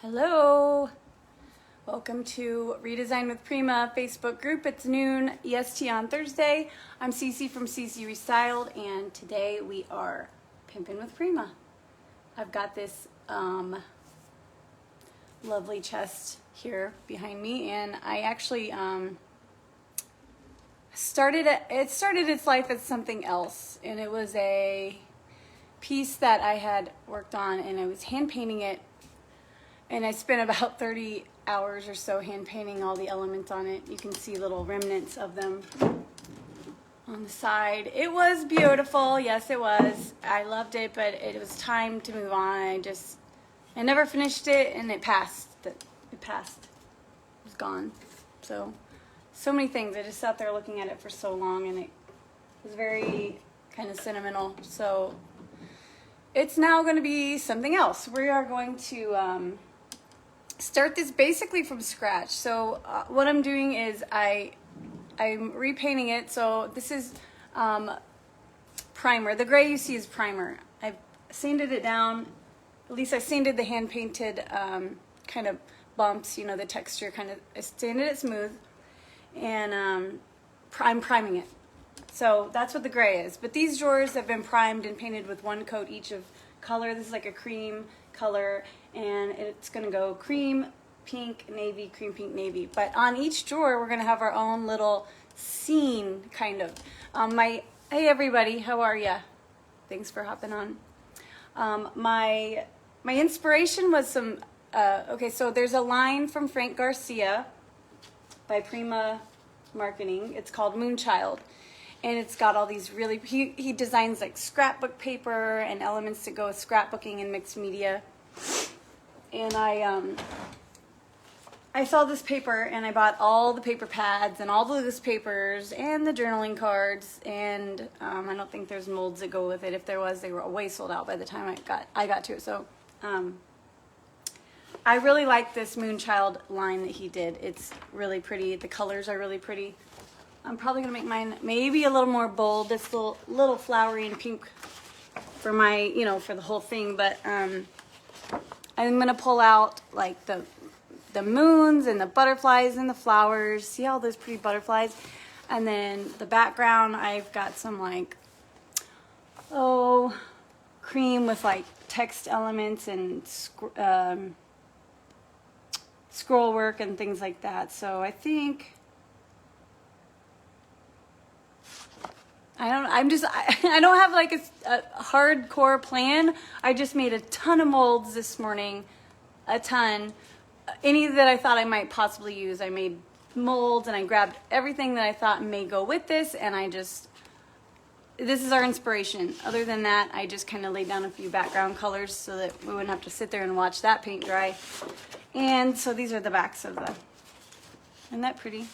Hello, welcome to Redesign with Prima Facebook group. It's noon EST on Thursday. I'm Cece from Cece Restyled, and today we are pimping with Prima. I've got this lovely chest here behind me, and I actually started its life as something else, and it was a piece that I had worked on, and I was hand painting it. And I spent about 30 hours or so hand painting all the elements on it. You can see little remnants of them on the side. It was beautiful. Yes, it was. I loved it, but it was time to move on. I never finished it, and it passed. It passed. It was gone. So many things. I just sat there looking at it for so long, and it was very kind of sentimental. So it's now going to be something else. We are going to start this basically from scratch. So what I'm doing is I'm repainting it. So this is primer. The gray you see is primer. I've sanded it down. At least I sanded the hand painted kind of bumps, you know, the texture kind of, I sanded it smooth, and I'm priming it. So that's what the gray is. But these drawers have been primed and painted with one coat each of color. This is like a cream color, and it's going to go cream, pink, navy, cream, pink, navy. But on each drawer, we're going to have our own little scene, kind of. Hey everybody, how are ya? Thanks for hopping on. My inspiration was some, okay, so there's a line from Frank Garcia by Prima Marketing. It's called Moonchild. And it's got all these really, he designs like scrapbook paper and elements to go with scrapbooking and mixed media. And I saw this paper, and I bought all the paper pads and all the loose papers and the journaling cards. And I don't think there's molds that go with it. If there was, they were way sold out by the time I got to it. So I really like this Moonchild line that he did. It's really pretty. The colors are really pretty. I'm probably going to make mine maybe a little more bold, this little flowery and pink for my, you know, for the whole thing. But I'm going to pull out like the moons and the butterflies and the flowers. See all those pretty butterflies? And then the background, I've got some like, cream with like text elements and scroll work and things like that. So I think... I don't have like a hardcore plan. I just made a ton of molds this morning, a ton. Any that I thought I might possibly use, I made molds, and I grabbed everything that I thought may go with this, and this is our inspiration. Other than that, I just kind of laid down a few background colors so that we wouldn't have to sit there and watch that paint dry. And so these are the backs of the, isn't that pretty?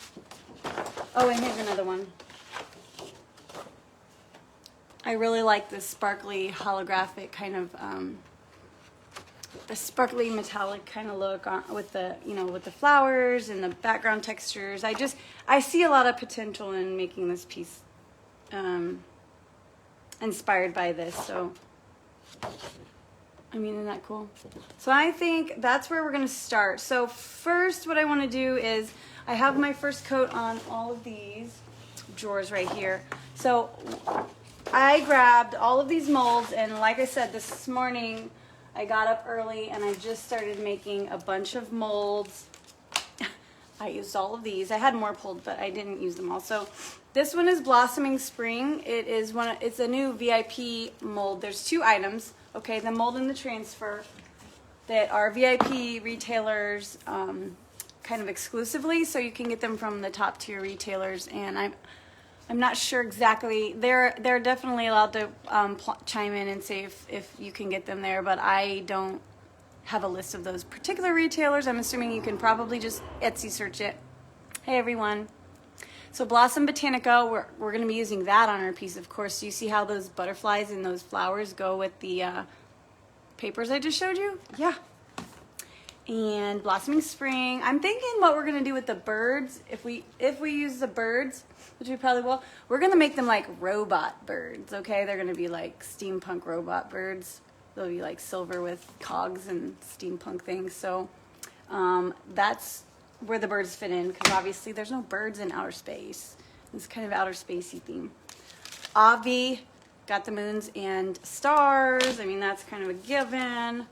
Oh, and here's another one. I really like this sparkly holographic kind of, the sparkly metallic kind of look with the, you know, with the flowers and the background textures. I see a lot of potential in making this piece inspired by this. So, I mean, isn't that cool? So I think that's where we're going to start. So first, what I want to do is I have my first coat on all of these drawers right here. So I grabbed all of these molds, and like I said, this morning I got up early and I just started making a bunch of molds. I used all of these. I had more pulled, but I didn't use them all. So this one is Blossoming Spring. It's a new VIP mold. There's two items, okay, the mold and the transfer, that are VIP retailers kind of exclusively, so you can get them from the top tier retailers. And I'm not sure exactly. They're definitely allowed to chime in and say if you can get them there, but I don't have a list of those particular retailers. I'm assuming you can probably just Etsy search it. Hey everyone. So Blossom Botanica, we're going to be using that on our piece, of course. Do you see how those butterflies and those flowers go with the papers I just showed you? Yeah. And Blossoming Spring. I'm thinking what we're going to do with the birds, if we use the birds, which we probably will, we're going to make them like robot birds, okay? They're going to be like steampunk robot birds. they'll be like silver with cogs and steampunk things. So that's where the birds fit in, because obviously there's no birds in outer space. It's kind of outer spacey theme. Avi got the moons and stars. I mean, that's kind of a given.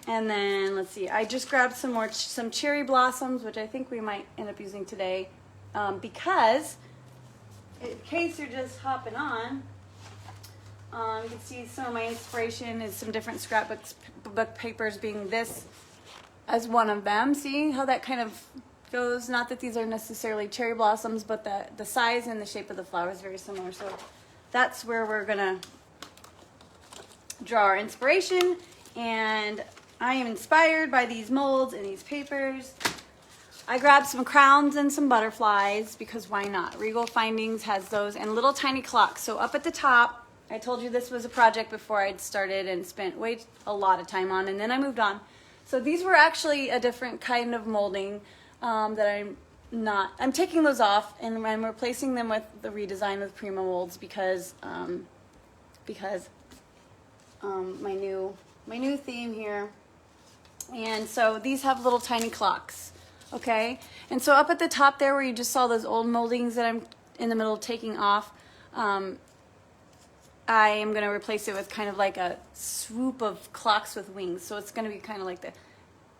And then let's see, I just grabbed some cherry blossoms, which I think we might end up using today, because in case you're just hopping on, you can see some of my inspiration is some different book papers, being this as one of them. See how that kind of goes? Not that these are necessarily cherry blossoms, but the size and the shape of the flower is very similar. So that's where we're gonna draw our inspiration. And I am inspired by these molds and these papers. I grabbed some crowns and some butterflies because why not? Regal Findings has those, and little tiny clocks. So up at the top, I told you this was a project before I'd started and spent a lot of time on, and then I moved on. So these were actually a different kind of molding that I'm taking those off, and I'm replacing them with the Redesign with Prima molds because my new theme here. And so these have little tiny clocks, okay? And so up at the top there where you just saw those old moldings that I'm in the middle of taking off, I am going to replace it with kind of like a swoop of clocks with wings. So it's going to be kind of like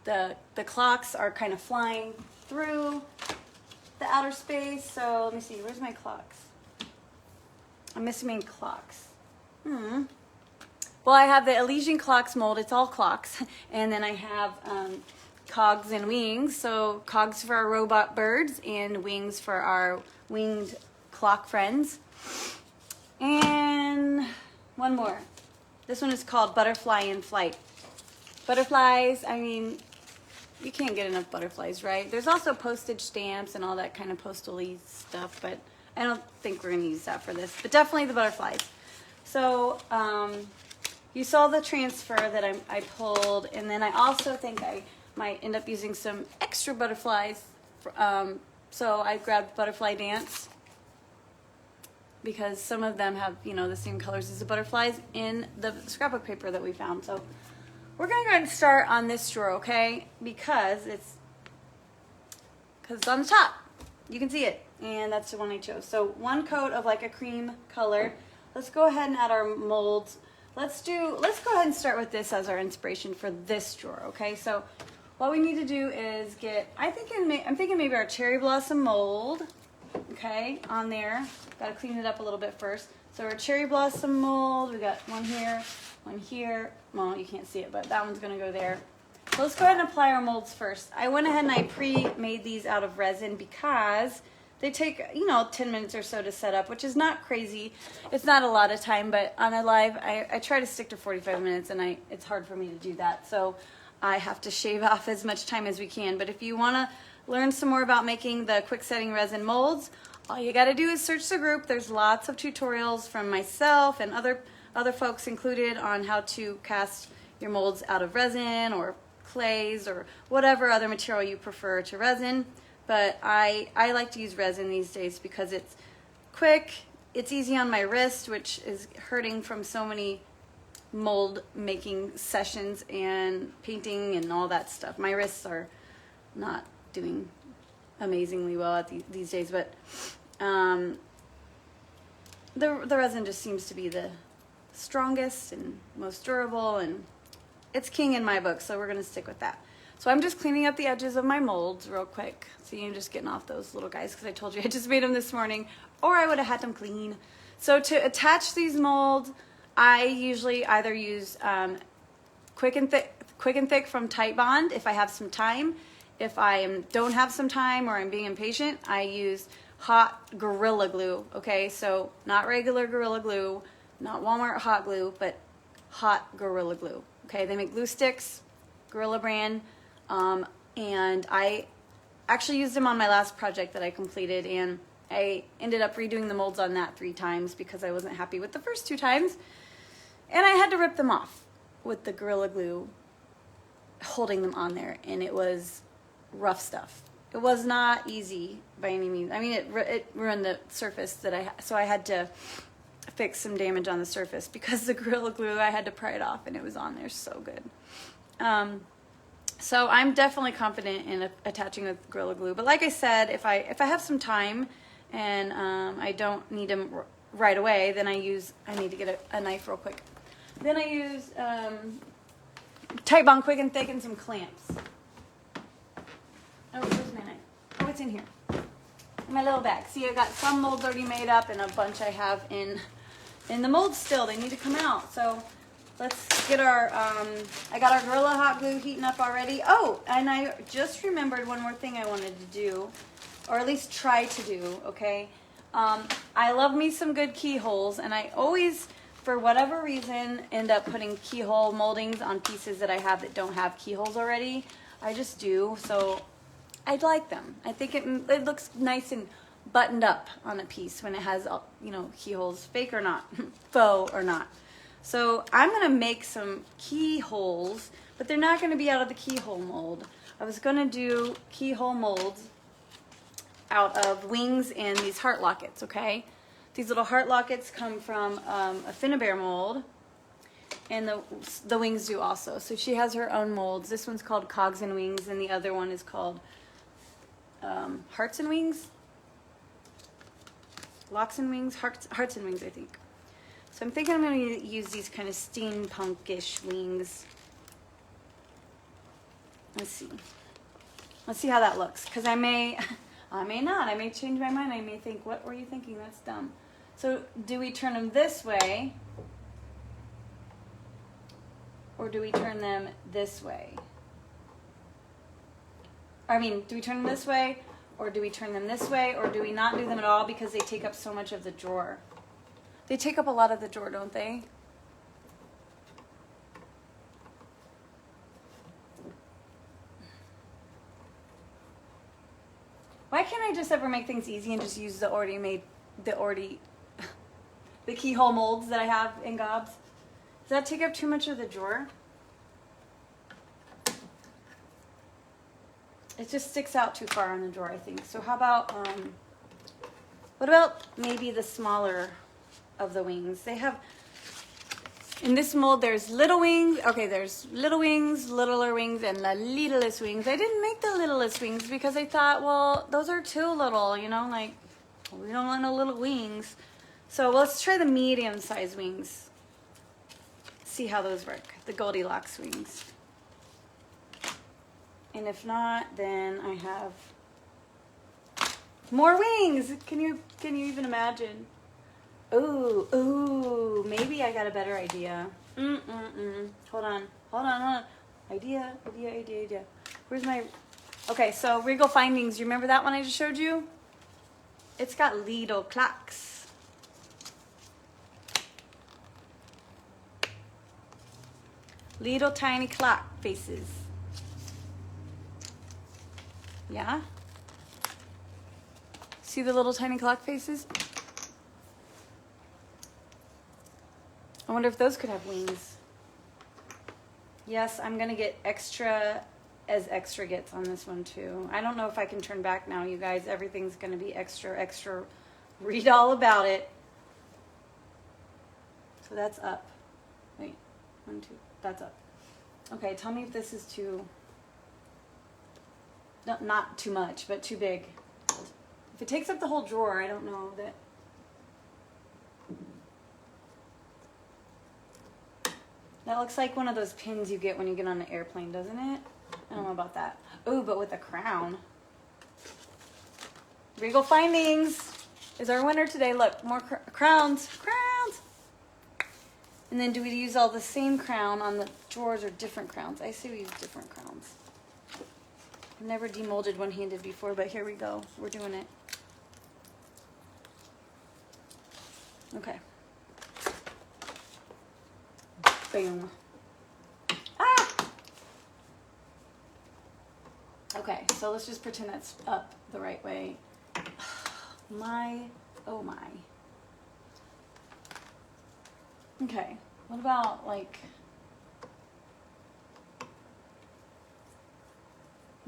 the clocks are kind of flying through the outer space. So let me see, where's my clocks? I'm missing clocks. Well, I have the Elysian Clocks mold. It's all clocks. And then I have cogs and wings. So cogs for our robot birds and wings for our winged clock friends. And one more. This one is called Butterfly in Flight. Butterflies, I mean, you can't get enough butterflies, right? There's also postage stamps and all that kind of postal-y stuff, but I don't think we're going to use that for this. But definitely the butterflies. So you saw the transfer that I pulled, and then I also think I might end up using some extra butterflies. So I grabbed Butterfly Dance, because some of them have, you know, the same colors as the butterflies in the scrapbook paper that we found. So we're going to go ahead and start on this drawer, okay? Because it's on the top. You can see it. And that's the one I chose. So one coat of like a cream color. Let's go ahead and add our molds. Let's go ahead and start with this as our inspiration for this drawer, okay? So what we need to do is get, I'm thinking maybe our cherry blossom mold, okay, on there. Got to clean it up a little bit first. So our cherry blossom mold, we got one here, one here. Well, you can't see it, but that one's going to go there. So let's go ahead and apply our molds first. I went ahead and I pre-made these out of resin because they take, 10 minutes or so to set up, which is not crazy. It's not a lot of time, but on a live, I try to stick to 45 minutes, and it's hard for me to do that. So I have to shave off as much time as we can. But if you want to learn some more about making the quick setting resin molds, all you got to do is search the group. There's lots of tutorials from myself and other folks included on how to cast your molds out of resin or clays or whatever other material you prefer to resin. But I like to use resin these days because it's quick, it's easy on my wrist, which is hurting from so many mold making sessions and painting and all that stuff. My wrists are not doing amazingly well at these days, but the resin just seems to be the strongest and most durable, and it's king in my book, so we're going to stick with that. So I'm just cleaning up the edges of my molds real quick. See, I'm just getting off those little guys because I told you I just made them this morning, or I would have had them clean. So to attach these molds, I usually either use Quick and Thick from Tight Bond if I have some time. If I don't have some time or I'm being impatient, I use hot Gorilla Glue. Okay, so not regular Gorilla Glue, not Walmart hot glue, but hot Gorilla Glue. Okay, they make glue sticks, Gorilla brand, and I actually used them on my last project that I completed, and I ended up redoing the molds on that 3 times because I wasn't happy with the first 2 times, and I had to rip them off with the Gorilla Glue holding them on there, and it was rough stuff. It was not easy by any means. I mean, it ruined the surface that so I had to fix some damage on the surface because the Gorilla Glue, I had to pry it off and it was on there so good. So I'm definitely confident in attaching with Gorilla Glue. But like I said, if I have some time and I don't need them right away, then I need to get a knife real quick. Then I use Titebond Quick and Thick and some clamps. Oh, where's my knife? Oh, it's in here. My little bag. See, I got some molds already made up and a bunch I have in the molds still. They need to come out. So let's get our, I got our Gorilla Hot Glue heating up already. Oh, and I just remembered one more thing I wanted to do, or at least try to do, okay? I love me some good keyholes, and I always, for whatever reason, end up putting keyhole moldings on pieces that I have that don't have keyholes already. I just do, so I like them. I think it looks nice and buttoned up on a piece when it has, you know, keyholes, fake or not, faux or not. So I'm gonna make some keyholes, but they're not gonna be out of the keyhole mold. I was gonna do keyhole molds out of wings and these heart lockets, okay? These little heart lockets come from a Finnabair mold, and the wings do also. So she has her own molds. This one's called Cogs and Wings, and the other one is called Hearts and Wings? Locks and Wings? Hearts and Wings, I think. So I'm thinking I'm going to use these kind of steampunkish wings. Let's see. Let's see how that looks. Because I may not. I may change my mind. I may think, what were you thinking? That's dumb. So do we turn them this way? Or do we turn them this way? I mean, do we turn them this way? Or do we turn them this way? Or do we not do them at all because they take up so much of the drawer? They take up a lot of the drawer, don't they? Why can't I just ever make things easy and just use the keyhole molds that I have in gobs? Does that take up too much of the drawer? It just sticks out too far on the drawer, I think. So how about, what about maybe the smaller of the wings? They have, in this mold, there's little wings. Okay, there's little wings, littler wings, and the littlest wings. I didn't make the littlest wings because I thought, well, those are too little, you know, like, we don't want no little wings. So let's try the medium-sized wings. See how those work, the Goldilocks wings. And if not, then I have more wings. Can you even imagine? Ooh, maybe I got a better idea. Hold on. Idea. Where's my, okay, so Regal Findings, you remember that one I just showed you? It's got little clocks. Little tiny clock faces. Yeah? See the little tiny clock faces? I wonder if those could have wings. Yes, I'm gonna get extra as extra gets on this one too. I don't know if I can turn back now, you guys. Everything's gonna be extra. Read all about it. So that's up. Wait, 1, 2, that's up. Okay, tell me if this is too, no, not too much, but too big. If it takes up the whole drawer, I don't know that. That looks like one of those pins you get when you get on an airplane, doesn't it? I don't know about that. Oh, but with a crown. Regal Findings is our winner today. Look, more crowns. Crowns! And then do we use all the same crown on the drawers or different crowns? I say we use different crowns. I've never demolded one-handed before, but here we go. We're doing it. Okay. Boom. Ah! Okay, so let's just pretend that's up the right way. Oh my. Okay, what about like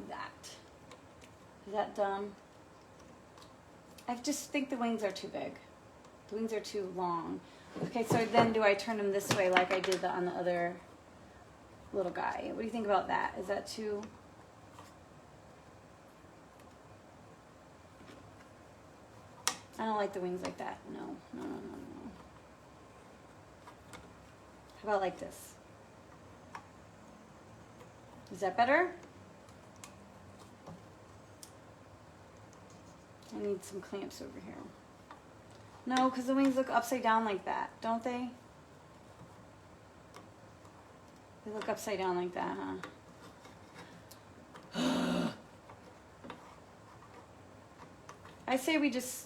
that? Is that dumb? I just think the wings are too big. The wings are too long. Okay, so then do I turn them this way like I did on the other little guy? What do you think about that? Is that too... I don't like the wings like that. No, no, no, no, no. How about like this? Is that better? I need some clamps over here. No, because the wings look upside down like that, don't they? They look upside down like that, huh? I say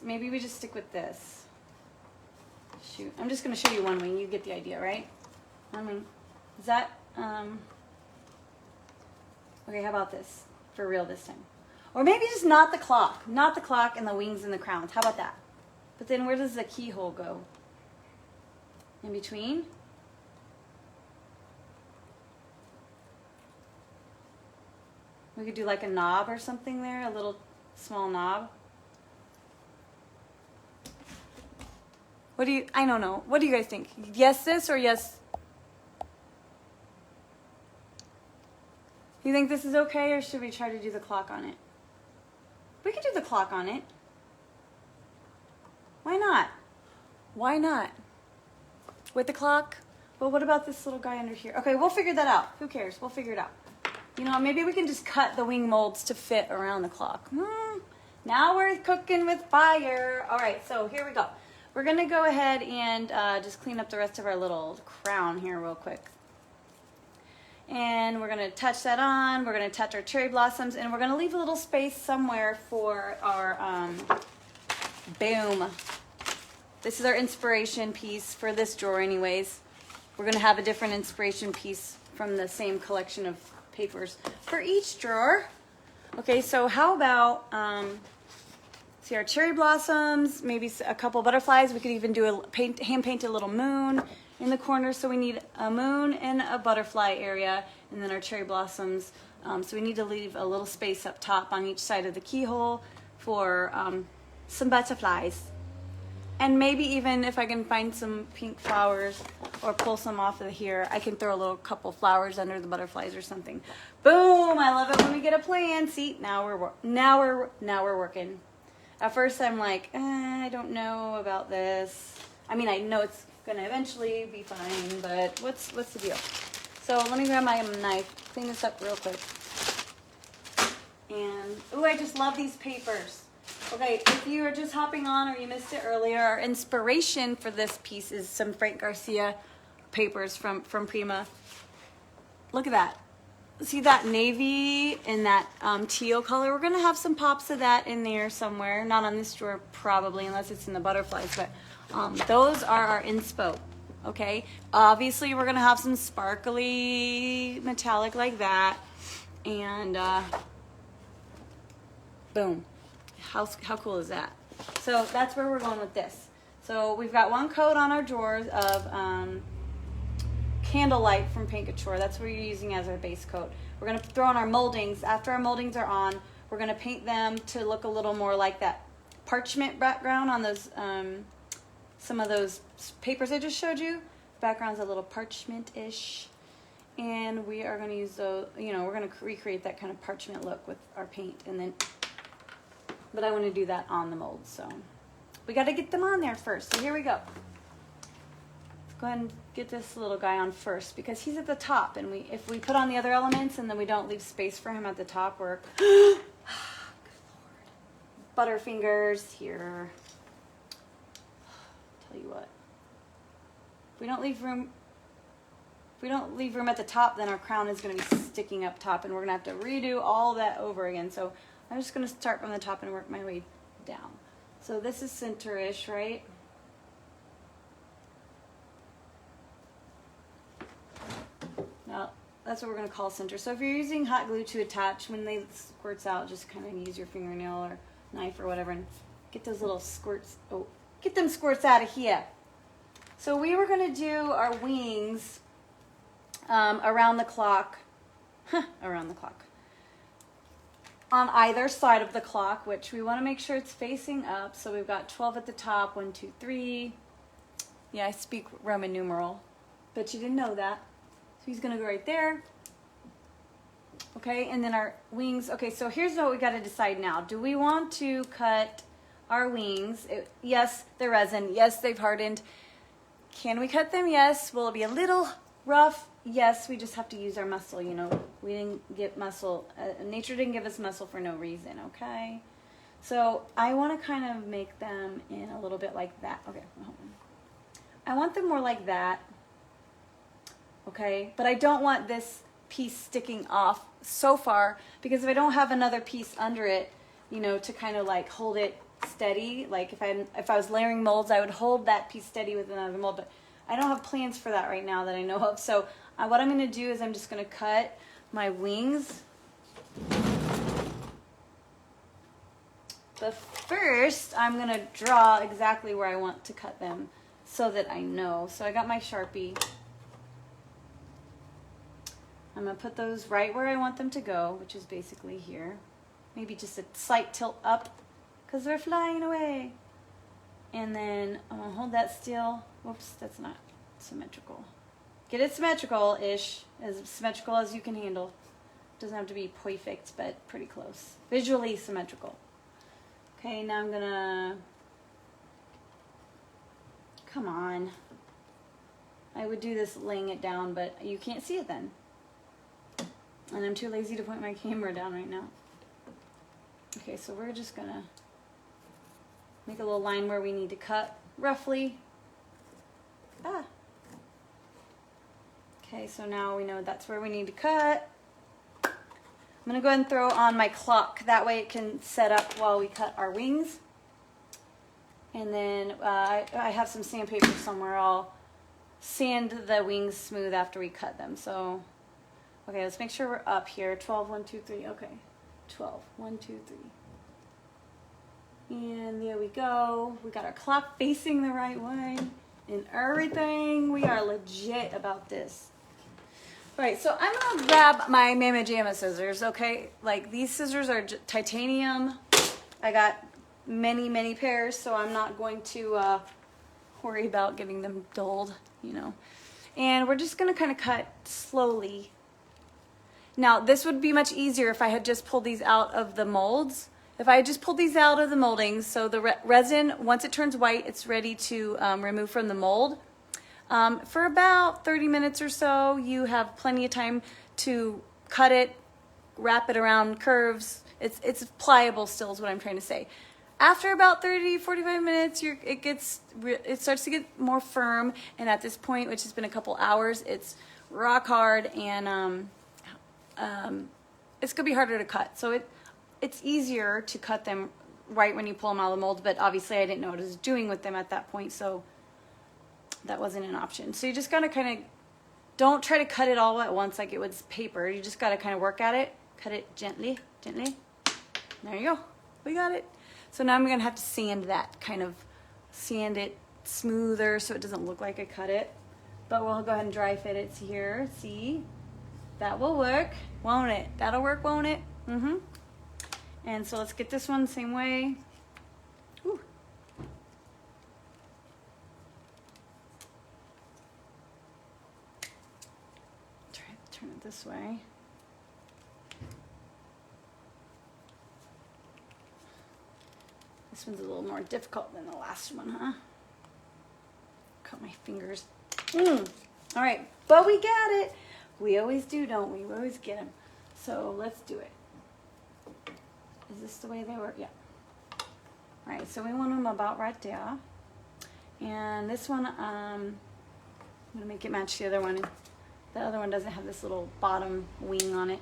maybe we just stick with this. Shoot, I'm just gonna show you one wing. You get the idea, right? One wing. Is that, okay, how about this? For real this time. Or maybe just not the clock and the wings and the crowns. How about that? But then where does the keyhole go? In between? We could do like a knob or something there, a little small knob. I don't know. What do you guys think? Yes this or yes? You think this is okay or should we try to do the clock on it? We could do the clock on it. Why not? Why not? With the clock? Well, what about this little guy under here? Okay, we'll figure that out. Who cares? We'll figure it out. You know, maybe we can just cut the wing molds to fit around the clock. Now we're cooking with fire. All right, so here we go. We're gonna go ahead and just clean up the rest of our little crown here real quick. And we're gonna touch that on. We're gonna touch our cherry blossoms and we're gonna leave a little space somewhere for our, boom. This is our inspiration piece for this drawer anyways. We're gonna have a different inspiration piece from the same collection of papers for each drawer. Okay, so how about, see our cherry blossoms, maybe a couple butterflies. We could even do a hand paint a little moon in the corner. So we need a moon and a butterfly area and then our cherry blossoms. So we need to leave a little space up top on each side of the keyhole for some butterflies. And maybe even if I can find some pink flowers or pull some off of here, I can throw a little couple flowers under the butterflies or something. Boom! I love it when we get a plan. See, now we're working. At first I'm like, I don't know about this. I mean, I know it's gonna eventually be fine, but what's the deal? So let me grab my knife, clean this up real quick. And, ooh, I just love these papers. Okay, if you are just hopping on or you missed it earlier, our inspiration for this piece is some Frank Garcia papers from Prima. Look at that. See that navy and that teal color? We're gonna have some pops of that in there somewhere. Not on this drawer probably, unless it's in the butterflies, but those are our inspo, okay? Obviously we're gonna have some sparkly metallic like that, and boom. How cool is that? So that's where we're going with this. So we've got one coat on our drawers of Candlelight from Pinkature. That's what you're using as our base coat. We're going to throw on our moldings. After our moldings are on, we're going to paint them to look a little more like that parchment background on those, some of those papers I just showed you. Background's a little parchment-ish. And we are going to use those, you know, we're going to recreate that kind of parchment look with our paint. And then, but I want to do that on the mold, so we got to get them on there first. So here we go. Let's go ahead and get this little guy on first because he's at the top, and if we put on the other elements and then we don't leave space for him at the top, we're good Lord. Butterfingers here. Tell you what, if we don't leave room at the top, then our crown is going to be sticking up top, and we're going to have to redo all that over again. So I'm just going to start from the top and work my way down. So this is center-ish, right? Now, that's what we're going to call center. So if you're using hot glue to attach, when they squirts out, just kind of use your fingernail or knife or whatever and get those little squirts, get them squirts out of here. So we were going to do our wings around the clock, around the clock. On either side of the clock, which we want to make sure it's facing up. So we've got 12 at the top, 1, 2, 3, Yeah, I speak Roman numeral. Bet you didn't know that. So he's gonna go right there. Okay, and then our wings. Okay, so here's what we gotta decide now. Do we want to cut our wings? Yes, they're resin. Yes, they've hardened. Can we cut them? Yes. Will it be a little rough? Yes, we just have to use our muscle, you know. We didn't get muscle. Nature didn't give us muscle for no reason, okay? So I want to kind of make them in a little bit like that. Okay, hold on. I want them more like that, okay? But I don't want this piece sticking off so far, because if I don't have another piece under it, you know, to kind of like hold it steady, like if I was layering molds, I would hold that piece steady with another mold, but I don't have plans for that right now that I know of. So what I'm going to do is I'm just going to cut my wings. But first, I'm going to draw exactly where I want to cut them so that I know. So I got my Sharpie. I'm going to put those right where I want them to go, which is basically here. Maybe just a slight tilt up because they're flying away. And then I'm going to hold that still. Whoops, that's not symmetrical. Get it symmetrical-ish, as symmetrical as you can handle. Doesn't have to be perfect, but pretty close. Visually symmetrical. Okay, now I'm gonna, come on. I would do this laying it down, but you can't see it then. And I'm too lazy to point my camera down right now. Okay, so we're just gonna make a little line where we need to cut, roughly. Ah. Okay, so now we know that's where we need to cut. I'm going to go ahead and throw on my clock. That way it can set up while we cut our wings. And then I have some sandpaper somewhere. I'll sand the wings smooth after we cut them. So, okay, let's make sure we're up here. 12, 1, 2, 3. Okay, 12, 1, 2, 3. And there we go. We got our clock facing the right way and everything. We are legit about this. All right, so I'm gonna grab my Mama Jamma scissors, okay? Like, these scissors are titanium. I got many, many pairs, so I'm not going to worry about getting them dulled, you know. And we're just gonna kind of cut slowly. Now, this would be much easier if I had just pulled these out of the molds. If I had just pulled these out of the moldings, so the resin, once it turns white, it's ready to remove from the mold. For about 30 minutes or so, you have plenty of time to cut it, wrap it around curves. It's pliable still is what I'm trying to say. After about 30, 45 minutes, it starts to get more firm. And at this point, which has been a couple hours, it's rock hard and it's gonna be harder to cut. So it's easier to cut them right when you pull them out of the mold, but obviously I didn't know what I was doing with them at that point, so that wasn't an option. So you just gotta kind of, don't try to cut it all at once like it was paper. You just gotta kind of work at it. Cut it gently, gently. There you go, we got it. So now I'm gonna have to sand that, kind of sand it smoother so it doesn't look like I cut it. But we'll go ahead and dry fit it here, see? That will work, won't it? That'll work, won't it? Mm-hmm. And so let's get this one the same way. Whew. Try to turn it this way. This one's a little more difficult than the last one, huh? Cut my fingers. All right, but we got it. We always do, don't we? We always get them. So let's do it. Is this the way they work? Yeah. All right, so we want them about right there. And this one, I'm gonna make it match the other one. The other one doesn't have this little bottom wing on it.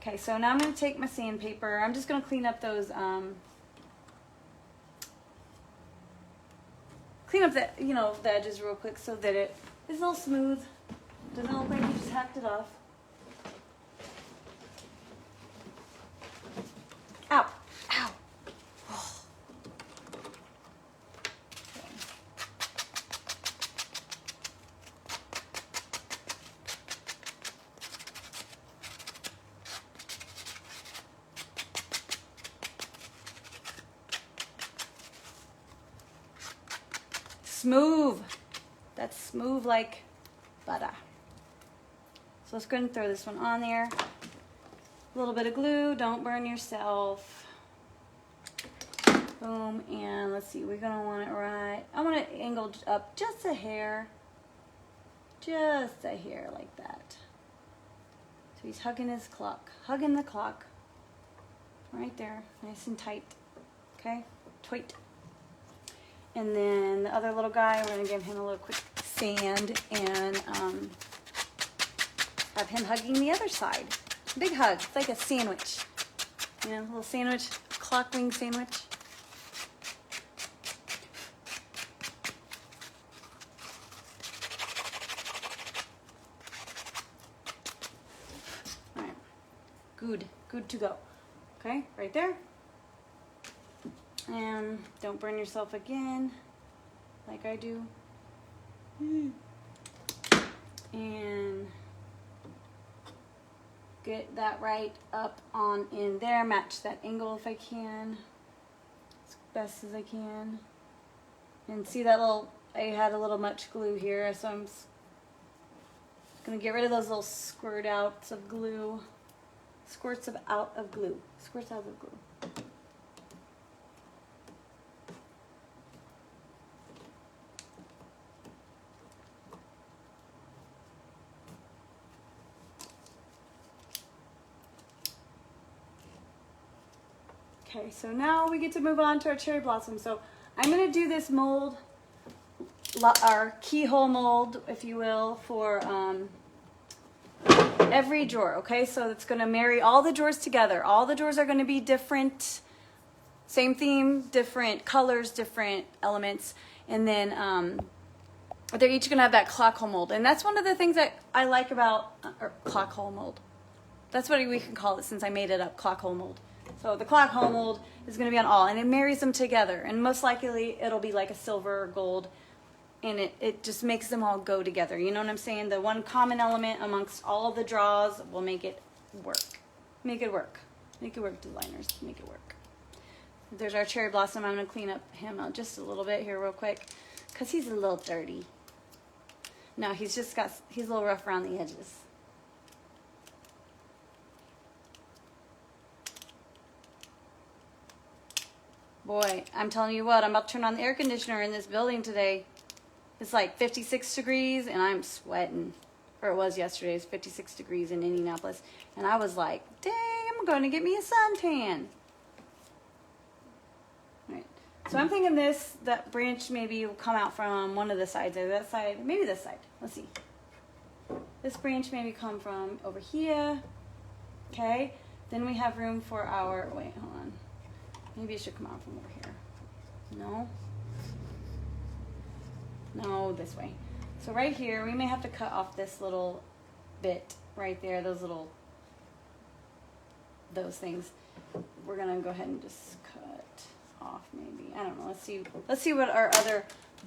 Okay, so now I'm gonna take my sandpaper. I'm just gonna clean up those, clean up the, you know, the edges real quick so that it is a little smooth. Doesn't look like you just hacked it off. Ow, ow. Oh. Okay. smooth. That's smooth like butter. So let's go ahead and throw this one on there. A little bit of glue, don't burn yourself. Boom, and let's see, we're gonna want it right. I want it angled up just a hair. Just a hair like that. So he's hugging his clock, hugging the clock. Right there, nice and tight. Okay, tight. And then the other little guy, we're gonna give him a little quick sand and have him hugging the other side. Big hug, it's like a sandwich. You know, a little sandwich, clock wing sandwich. All right, good to go. Okay, right there. And don't burn yourself again, like I do. And get that right up on in there. Match that angle if I can, as best as I can. And see that little, I had a little much glue here, so I'm gonna get rid of those little squirt outs of glue. Squirts out of glue. Okay, so now we get to move on to our cherry blossom. So I'm going to do this mold, our keyhole mold, if you will, for every drawer. Okay, so it's going to marry all the drawers together. All the drawers are going to be different, same theme, different colors, different elements, and then they're each going to have that clock hole mold. And that's one of the things that I like about clock hole mold. That's what we can call it since I made it up, clock hole mold. So the clock hole mold is going to be on all, and it marries them together. And most likely it'll be like a silver or gold, and it just makes them all go together. You know what I'm saying? The one common element amongst all the draws will make it work. Make it work. Make it work, designers. Make it work. There's our cherry blossom. I'm going to clean up him out just a little bit here real quick because he's a little dirty. No, he's a little rough around the edges. Boy, I'm telling you what, I'm about to turn on the air conditioner in this building today. It's like 56 degrees and I'm sweating. Or it was yesterday, it's 56 degrees in Indianapolis. And I was like, dang, I'm going to get me a suntan. All right. So I'm thinking that branch maybe will come out from one of the sides. Either that side, maybe this side. Let's see. This branch maybe come from over here. Okay. Then we have room for our, wait, hold on. Maybe it should come out from over here. No? No, this way. So right here, we may have to cut off this little bit right there, those things. We're gonna go ahead and just cut off maybe. I don't know, let's see what our other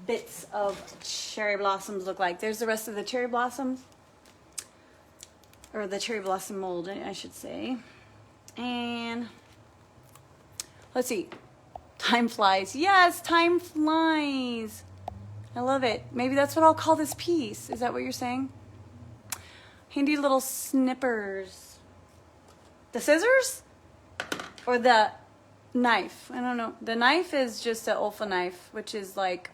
bits of cherry blossoms look like. There's the rest of the cherry blossoms. Or the cherry blossom mold, I should say. And let's see. Time flies. Yes, time flies. I love it. Maybe that's what I'll call this piece. Is that what you're saying? Handy little snippers. The scissors? Or the knife? I don't know. The knife is just an Olfa knife, which is like,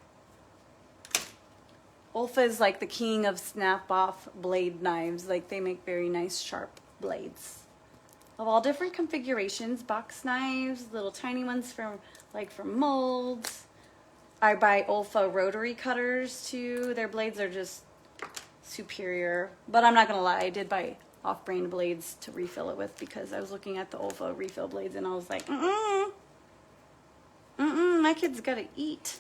Olfa is like the king of snap-off blade knives. Like they make very nice sharp blades. Of all different configurations, box knives, little tiny ones from molds. I buy Olfa rotary cutters too. Their blades are just superior. But I'm not gonna lie, I did buy off-brand blades to refill it with because I was looking at the Olfa refill blades and I was like, my kid's gotta eat.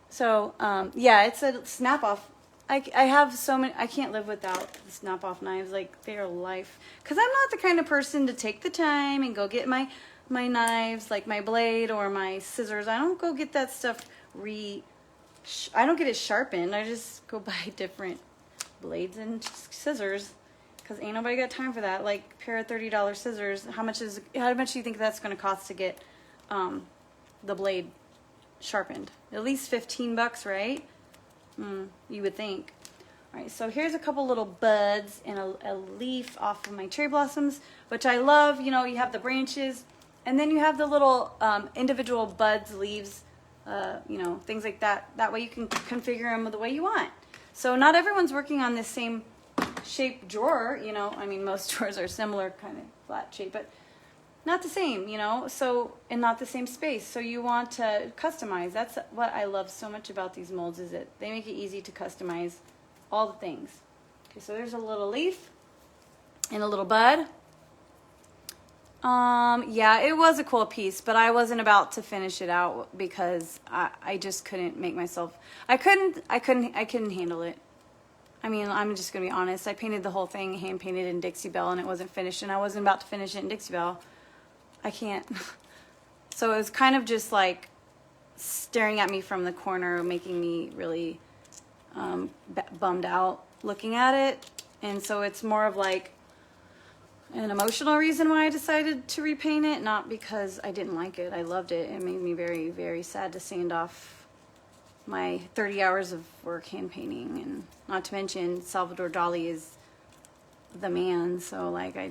So yeah, it's a snap-off. I have so many, I can't live without the snap-off knives, like they are life. Because I'm not the kind of person to take the time and go get my knives, like my blade or my scissors. I don't go get that stuff I don't get it sharpened. I just go buy different blades and scissors. Because ain't nobody got time for that. Like a pair of $30 scissors, how much do you think that's going to cost to get the blade sharpened. At least 15 bucks, right? You would think. All right, so here's a couple little buds and a leaf off of my cherry blossoms, which I love. You know, you have the branches, and then you have the little individual buds, leaves, you know, things like that. That way you can configure them the way you want. So not everyone's working on this same shape drawer, you know. I mean, most drawers are similar, kind of flat shape, but not the same, you know, so, and not the same space. So you want to customize. That's what I love so much about these molds, is that they make it easy to customize all the things. Okay, so there's a little leaf and a little bud. Yeah, it was a cool piece, but I wasn't about to finish it out because I just couldn't make myself, I couldn't handle it. I mean, I'm just gonna be honest. I painted the whole thing, hand painted in Dixie Belle, and it wasn't finished, and I wasn't about to finish it in Dixie Belle. I can't. So it was kind of just like staring at me from the corner, making me really bummed out looking at it. And so it's more of like an emotional reason why I decided to repaint it, not because I didn't like it. I loved it. It made me very, very sad to sand off my 30 hours of work hand painting, and not to mention Salvador Dali is the man. So like, I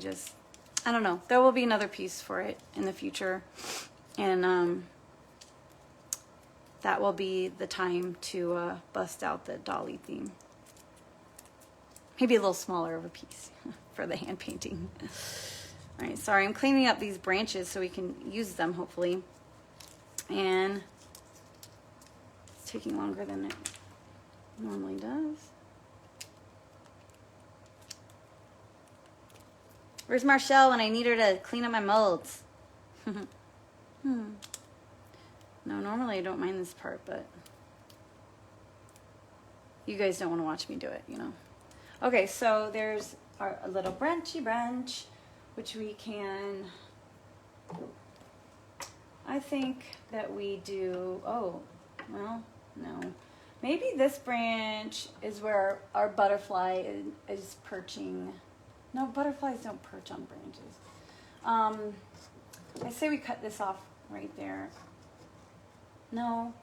don't know. There will be another piece for it in the future, and that will be the time to bust out the Dali theme. Maybe a little smaller of a piece for the hand painting. All right, sorry, I'm cleaning up these branches so we can use them hopefully. And it's taking longer than it normally does. Where's Marshall when I need her to clean up my molds? No, normally I don't mind this part, but you guys don't want to watch me do it, you know. Okay, so there's our little branchy branch, which we can, I think that we do, oh, well, no. Maybe this branch is where our butterfly is perching. No, butterflies don't perch on branches. I say we cut this off right there. No.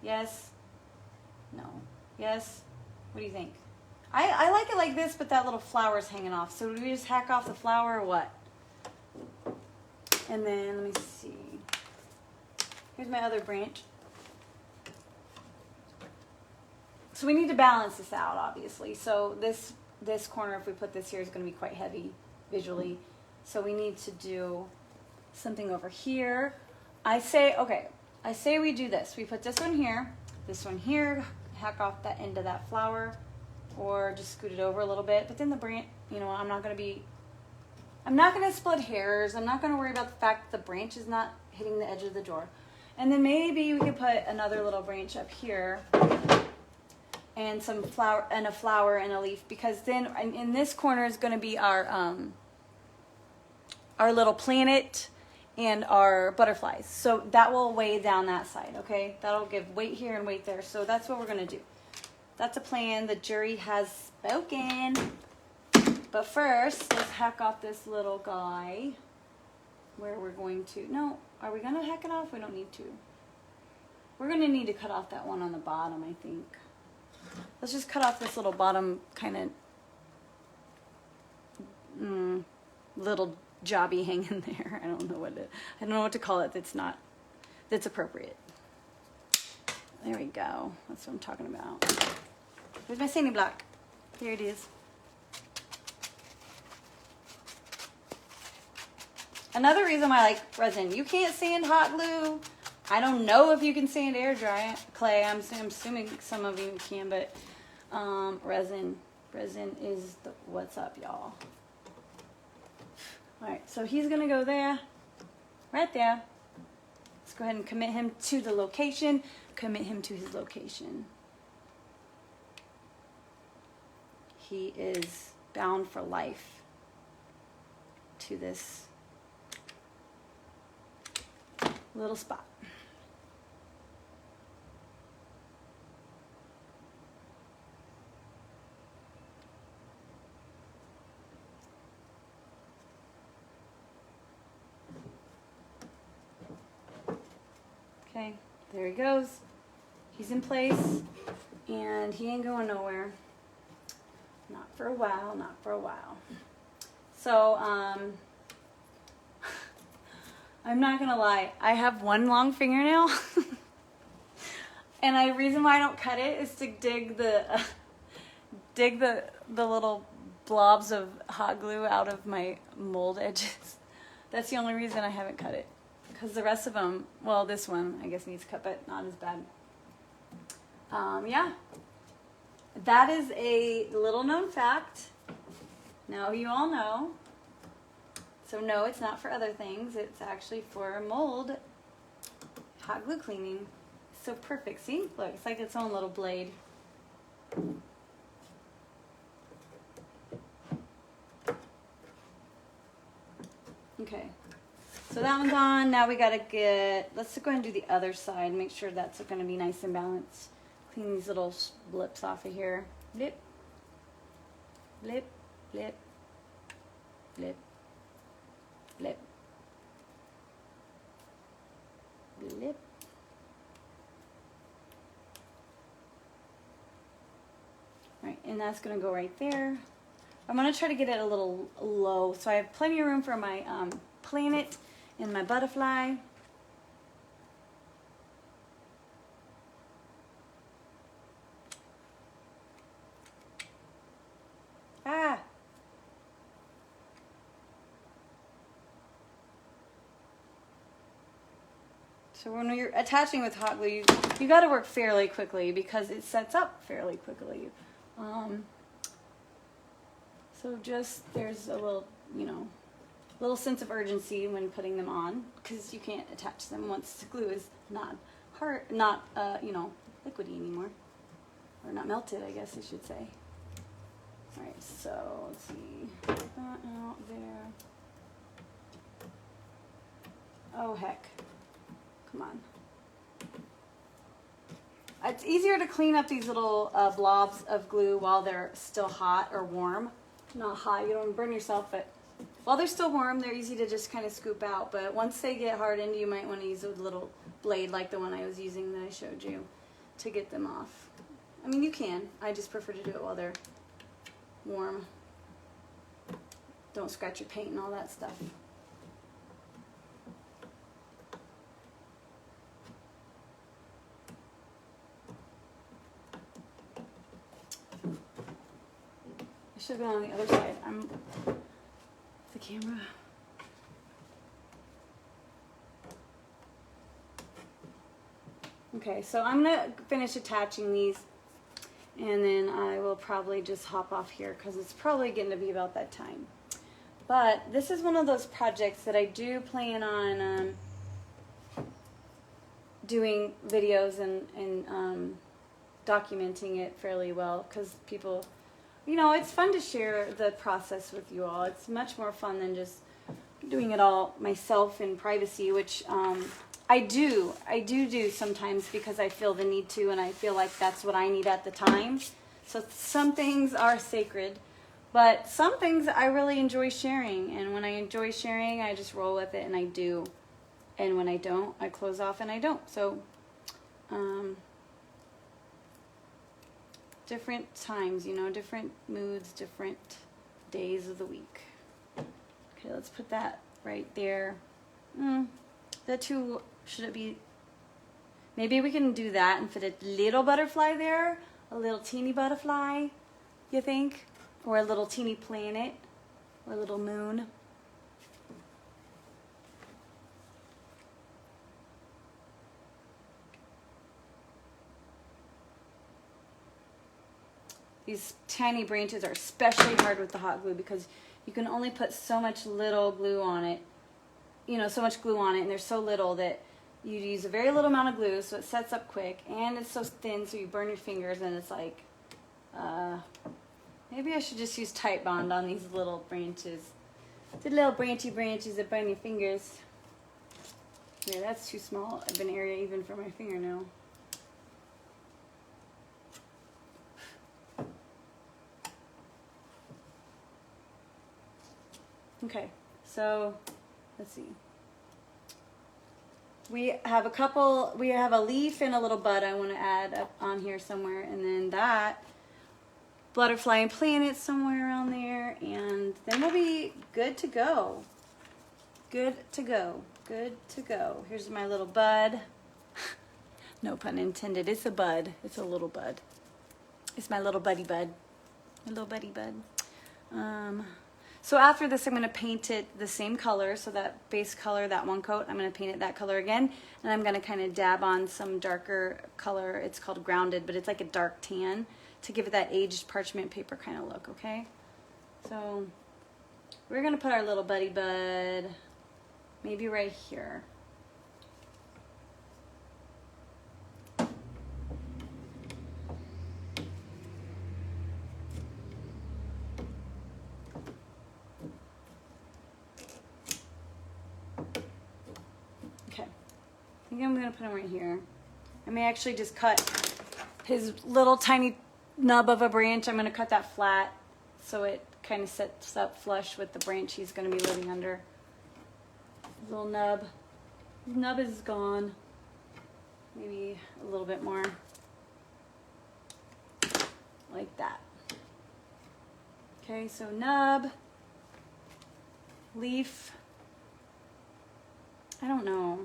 Yes. No. Yes. What do you think? I like it like this, but that little flower's hanging off. So do we just hack off the flower or what? And then, let me see. Here's my other branch. So we need to balance this out, obviously. So this corner, if we put this here, is going to be quite heavy visually. So we need to do something over here. I say we do this. We put this one here, hack off that end of that flower, or just scoot it over a little bit. But then the branch, you know, I'm not going to split hairs. I'm not going to worry about the fact that the branch is not hitting the edge of the drawer. And then maybe we could put another little branch up here, and some flower and a flower and a leaf, because then in this corner is going to be our little planet and our butterflies. So that will weigh down that side, okay? That'll give weight here and weight there. So that's what we're going to do. That's a plan. The jury has spoken. But first, let's hack off this little guy, where we're going to, no, are we going to hack it off? We don't need to. We're going to need to cut off that one on the bottom, I think. Let's just cut off this little bottom kind of little jobby hanging there. I don't know what to call it. That's appropriate. There we go. That's what I'm talking about. Where's my sanding block? Here it is. Another reason why I like resin. You can't sand hot glue. I don't know if you can sand air dry clay. I'm assuming some of you can, but resin is what's up, y'all. All right, so he's gonna go there, right there. Let's go ahead and commit him to the location. Commit him to his location. He is bound for life to this little spot. Okay. There he goes. He's in place, and he ain't going nowhere. Not for a while, not for a while. So, I'm not gonna lie, I have one long fingernail, and the reason why I don't cut it is to dig the little blobs of hot glue out of my mold edges. That's the only reason I haven't cut it. Because the rest of them, well, this one I guess needs cut, but not as bad. Yeah, that is a little known fact. Now you all know. So no, it's not for other things. It's actually for mold hot glue cleaning. So perfect. See, look, it's like its own little blade. Okay, so that one's on. Now we gotta let's go ahead and do the other side. Make sure that's gonna be nice and balanced. Clean these little blips off of here. Blip, blip, blip, blip, blip, blip. Right, and that's gonna go right there. I'm gonna try to get it a little low, so I have plenty of room for my planet and my butterfly. Ah! So when you're attaching with hot glue, you got to work fairly quickly because it sets up fairly quickly. So just there's a little, little sense of urgency when putting them on because you can't attach them once the glue is not liquidy anymore, or not melted, I guess I should say. All right, so let's see, put that out there. Oh heck, come on. It's easier to clean up these little blobs of glue while they're still hot or warm. Not hot, you don't want to burn yourself, but while they're still warm, they're easy to just kind of scoop out. But once they get hardened, you might want to use a little blade like the one I was using that I showed you to get them off. I mean, you can. I just prefer to do it while they're warm. Don't scratch your paint and all that stuff. I should have been on the other side. The camera. Okay, so I'm gonna finish attaching these, and then I will probably just hop off here because it's probably getting to be about that time. But this is one of those projects that I do plan on doing videos and documenting it fairly well because people, it's fun to share the process with you all. It's much more fun than just doing it all myself in privacy, which I do sometimes because I feel the need to, and I feel like that's what I need at the time. So some things are sacred, but some things I really enjoy sharing, and when I enjoy sharing, I just roll with it and I do. And when I don't, I close off and I don't. So different times, different moods, different days of the week. Okay, let's put that right there. The two, should it be, maybe we can do that and put a little butterfly there, a little teeny butterfly, you think? Or a little teeny planet, or a little moon. These tiny branches are especially hard with the hot glue because you can only put so much little glue on it, so much glue on it, and there's so little that you use a very little amount of glue, so it sets up quick, and it's so thin, so you burn your fingers, and it's like, maybe I should just use Tight Bond on these little branches. The little branchy branches that burn your fingers. Yeah, that's too small of an area even for my fingernail. Okay, so let's see. we have a leaf and a little bud I want to add up on here somewhere, and then that butterfly and planet somewhere around there, and then we'll be good to go. Good to go. Good to go. Here's my little bud. No pun intended. It's a bud. It's a little bud. It's my little buddy bud. My little buddy bud. So after this, I'm going to paint it the same color. So that base color, that one coat, I'm going to paint it that color again. And I'm going to kind of dab on some darker color. It's called grounded, but it's like a dark tan to give it that aged parchment paper kind of look, okay? So we're going to put our little buddy bud maybe right here. Okay, I think I'm gonna put him right here. I may actually just cut his little tiny nub of a branch. I'm gonna cut that flat so it kind of sets up flush with the branch he's gonna be living under. Little nub. His nub is gone. Maybe a little bit more. Like that. Okay, so nub, leaf, I don't know,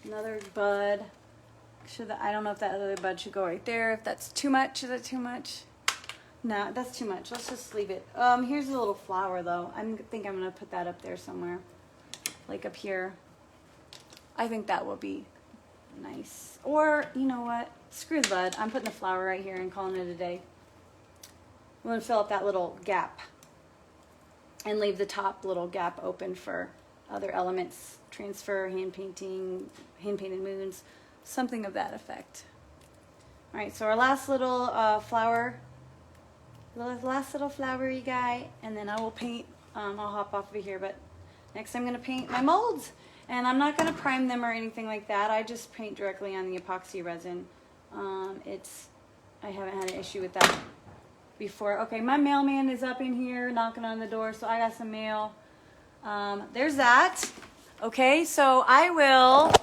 another bud. I don't know if that other bud should go right there. If that's too much, is that too much? No, that's too much. Let's just leave it. Here's a little flower though. I think I'm gonna put that up there somewhere, like up here. I think that will be nice. Or you know what? Screw the bud. I'm putting the flower right here and calling it a day. I'm gonna fill up that little gap and leave the top little gap open for other elements, transfer, hand painting, hand painted moons, something of that effect. All right, so our last little flower, last little flowery guy, and then I will paint. I'll hop off of here, but next I'm gonna paint my molds, and I'm not gonna prime them or anything like that. I just paint directly on the epoxy resin. I haven't had an issue with that before. Okay, my mailman is up in here knocking on the door, so I got some mail. There's that. Okay, so I will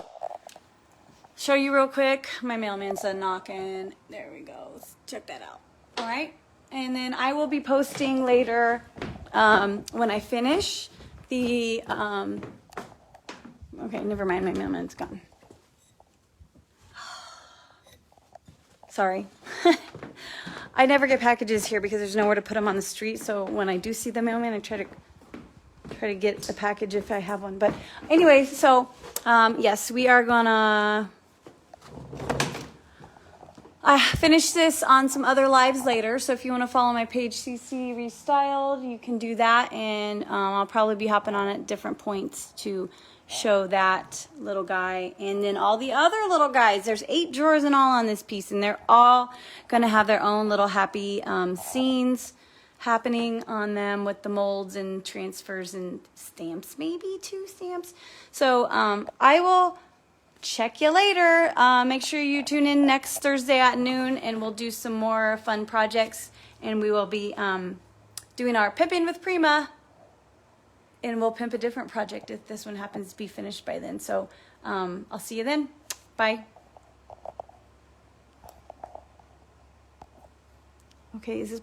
show you real quick. My mailman's done knocking. There we go. Let's check that out. All right, and then I will be posting later when I finish the. Okay, never mind. My mailman's gone. Sorry. I never get packages here because there's nowhere to put them on the street. So when I do see the mailman, I try to get the package if I have one. But anyway, so yes, we are gonna finish this on some other lives later. So if you want to follow my page, Cece Restyled, you can do that, and I'll probably be hopping on at different points to show that little guy, and then all the other little guys. There's 8 drawers in all on this piece, and they're all gonna have their own little happy scenes happening on them with the molds and transfers and stamps, maybe 2 stamps. So I will check you later. Make sure you tune in next Thursday at noon, and we'll do some more fun projects, and we will be doing our pimping with Prima. And we'll pimp a different project if this one happens to be finished by then. So I'll see you then. Bye. Okay, is this